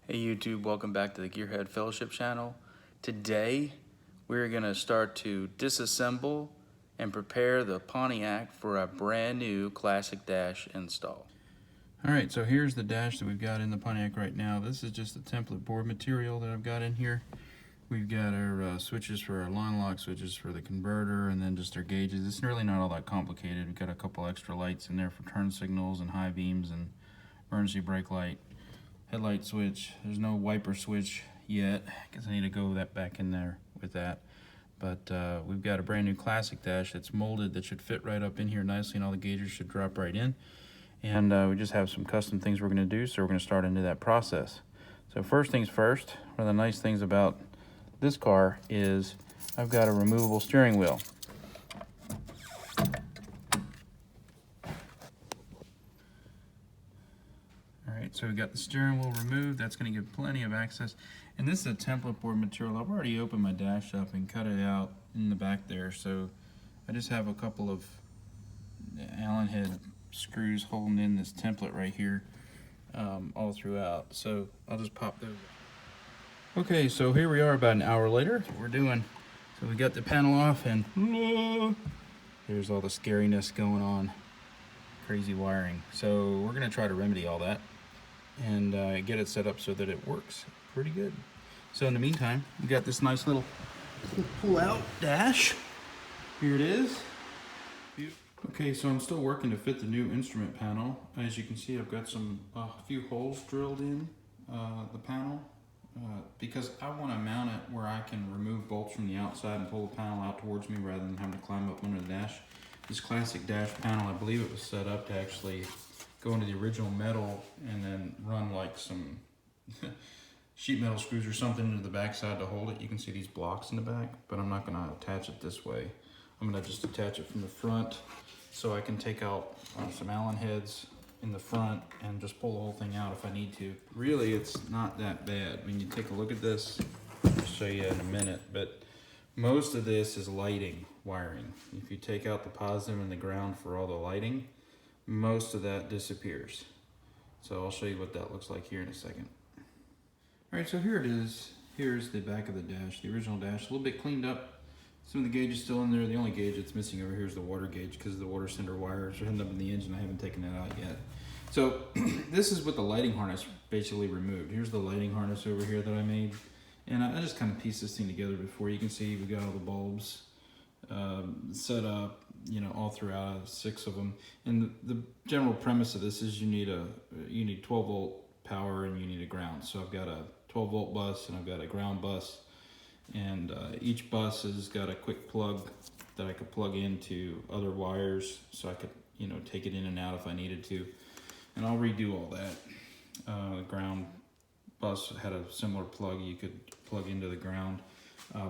Hey YouTube, welcome back to the Gearhead Fellowship channel. Today, we're gonna start to disassemble and prepare the Pontiac for a brand new classic dash install. Alright, so here's the dash that we've got in the Pontiac right now. This is just the template board material that I've got in here. We've got our switches for our line lock, switches for the converter, and then just our gauges. It's really not all that complicated. We've got a couple extra lights in there for turn signals and high beams and emergency brake light. Headlight switch. There's no wiper switch yet because I need to go back in there with that. But we've got a brand new classic dash that's molded that should fit right up in here nicely, and all the gauges should drop right in. And we just have some custom things we're going to do, so we're going to start into that process. So first things first, one of the nice things about this car is I've got a removable steering wheel. Alright, so we've got the steering wheel removed. That's going to give plenty of access. And this is a template board material. I've already opened my dash up and cut it out in the back there. So I just have a couple of Allen head screws holding in this template right here all throughout. So I'll just pop those. Okay, so here we are about an hour later. That's what we're doing. So we got the panel off and there's all the scariness going on. Crazy wiring. So we're going to try to remedy all that and get it set up so that it works pretty good. So in the meantime, we got this nice little pull-out dash. Here it is. Okay, so I'm still working to fit the new instrument panel. As you can see, I've got a few holes drilled in the panel because I want to mount it where I can remove bolts from the outside and pull the panel out towards me rather than having to climb up under the dash. This classic dash panel, I believe it was set up to actually go into the original metal and then run like some sheet metal screws or something into the back side to hold it. You can see these blocks in the back, but I'm not going to attach it this way. I'm going to just attach it from the front so I can take out some Allen heads in the front and just pull the whole thing out if I need to. Really, it's not that bad. When you take a look at this, I'll show you in a minute, but most of this is lighting wiring. If you take out the positive and the ground for all the lighting, most of that disappears. So I'll show you what that looks like here in a second. All right, so here it is. Here's the back of the dash, the original dash, a little bit cleaned up. Some of the gauges still in there. The only gauge that's missing over here is the water gauge because the water cinder wires are hidden up in the engine. I haven't taken that out yet. So this is with the lighting harness basically removed. Here's the lighting harness over here that I made. And I just kind of pieced this thing together before. You can see we got all the bulbs set up, you know, all throughout, 6 of them. And the general premise of this is you need 12 volt power and you need a ground. So I've got a 12 volt bus and I've got a ground bus. And each bus has got a quick plug that I could plug into other wires so I could, you know, take it in and out if I needed to. And I'll redo all that. The ground bus had a similar plug you could plug into the ground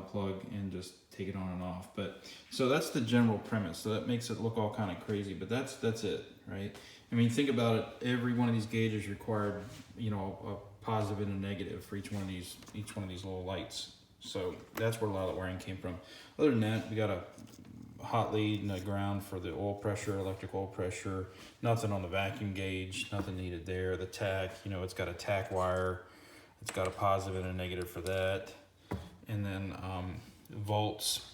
plug and just take it on and off. But so that's the general premise. So that makes it look all kind of crazy, but that's it, right? I mean, think about it. Every one of these gauges required, you know, a positive and a negative for each one of these little lights. So that's where a lot of the wiring came from. Other than that, we got a hot lead and a ground for the oil pressure, electric oil pressure. Nothing on the vacuum gauge, nothing needed there. The tack, you know, it's got a tack wire. It's got a positive and a negative for that. And then volts,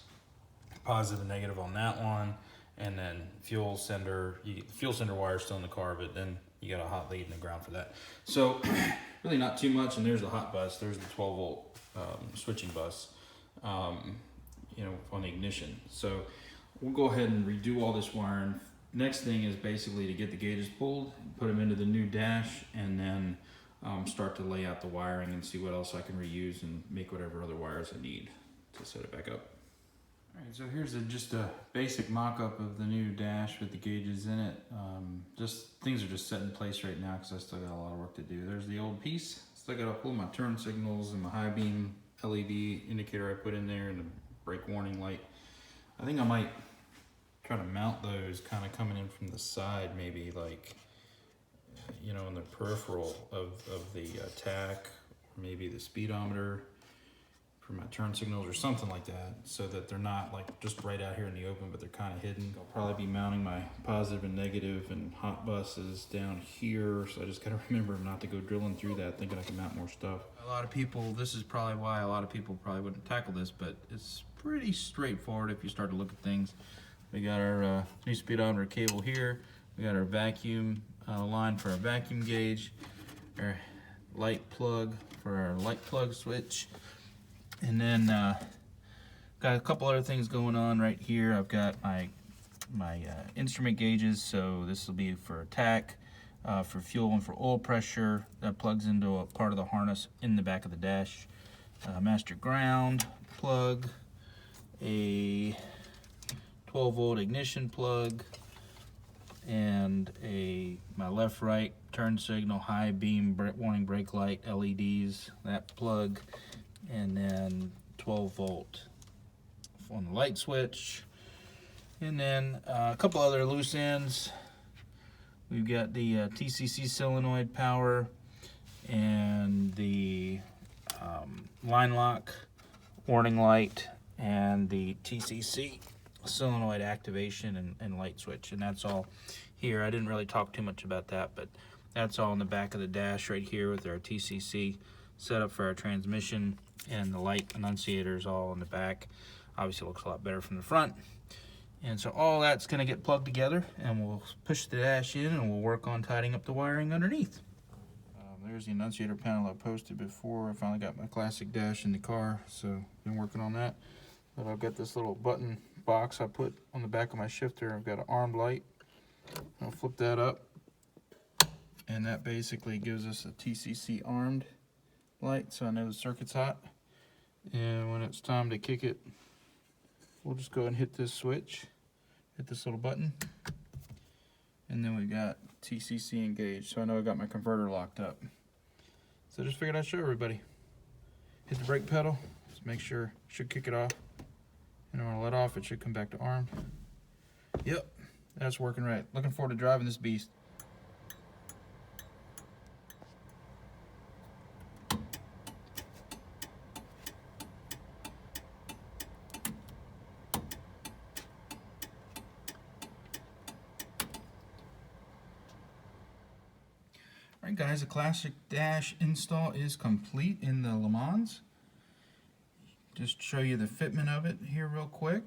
positive and negative on that one. And then fuel sender, fuel sender wire still in the car, but then you got a hot lead and a ground for that. So really not too much. And there's the hot bus. There's the 12 volt switching bus, you know, on the ignition. So we'll go ahead and redo all this wiring. Next thing is basically to get the gauges pulled, put them into the new dash, and then start to lay out the wiring and see what else I can reuse and make whatever other wires I need to set it back up. All right, so here's just a basic mock-up of the new dash with the gauges in it. Things are just set in place right now because I still got a lot of work to do. There's the old piece. Still got to pull my turn signals and my high beam LED indicator I put in there and the brake warning light. I think I might try to mount those kind of coming in from the side, maybe like, you know, in the peripheral of the tack, or maybe the speedometer for my turn signals or something like that, so that they're not like just right out here in the open, but they're kind of hidden. I'll probably be mounting my positive and negative and hot buses down here, so I just gotta remember not to go drilling through that thinking I can mount more stuff. A lot of people, this is probably why a lot of people probably wouldn't tackle this, but it's pretty straightforward if you start to look at things. We got our new speedometer cable here. We got our vacuum line for our vacuum gauge, our light plug for our light plug switch, and then got a couple other things going on right here. I've got my instrument gauges, so this will be for tack, for fuel, and for oil pressure. That plugs into a part of the harness in the back of the dash. Master ground plug, a 12-volt ignition plug, and my left-right turn signal, high beam warning brake light LEDs, that plug, and then 12-volt on the light switch, and then a couple other loose ends. We've got the TCC solenoid power and the line lock warning light and the TCC solenoid activation and light switch, and that's all here. I didn't really talk too much about that, but that's all in the back of the dash right here with our TCC setup for our transmission, and the light annunciator is all in the back. Obviously it looks a lot better from the front. And so all that's going to get plugged together, and we'll push the dash in and we'll work on tidying up the wiring underneath. There's the annunciator panel I posted before. I finally got my classic dash in the car, so been working on that. But I've got this little button box I put on the back of my shifter. I've got an armed light. I'll flip that up, and that basically gives us a TCC armed light, so I know the circuit's hot. And when it's time to kick it, we'll just go and hit this switch, hit this little button, and then we got TCC engaged, so I know I got my converter locked up. So just figured I'd show everybody. Hit the brake pedal, just make sure, should kick it off. And when I let off, it should come back to armed. Yep, that's working right. Looking forward to driving this beast. Alright guys, the classic dash install is complete in the Lemans. Just show you the fitment of it here real quick.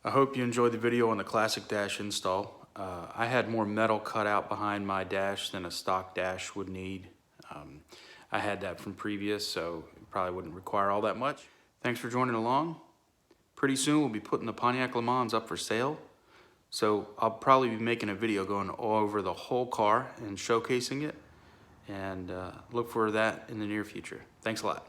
I hope you enjoyed the video on the classic dash install. I had more metal cut out behind my dash than a stock dash would need. I had that from previous, so it probably wouldn't require all that much. Thanks for joining along. Pretty soon we'll be putting the Pontiac Lemans up for sale. So I'll probably be making a video going over the whole car and showcasing it, and look for that in the near future. Thanks a lot.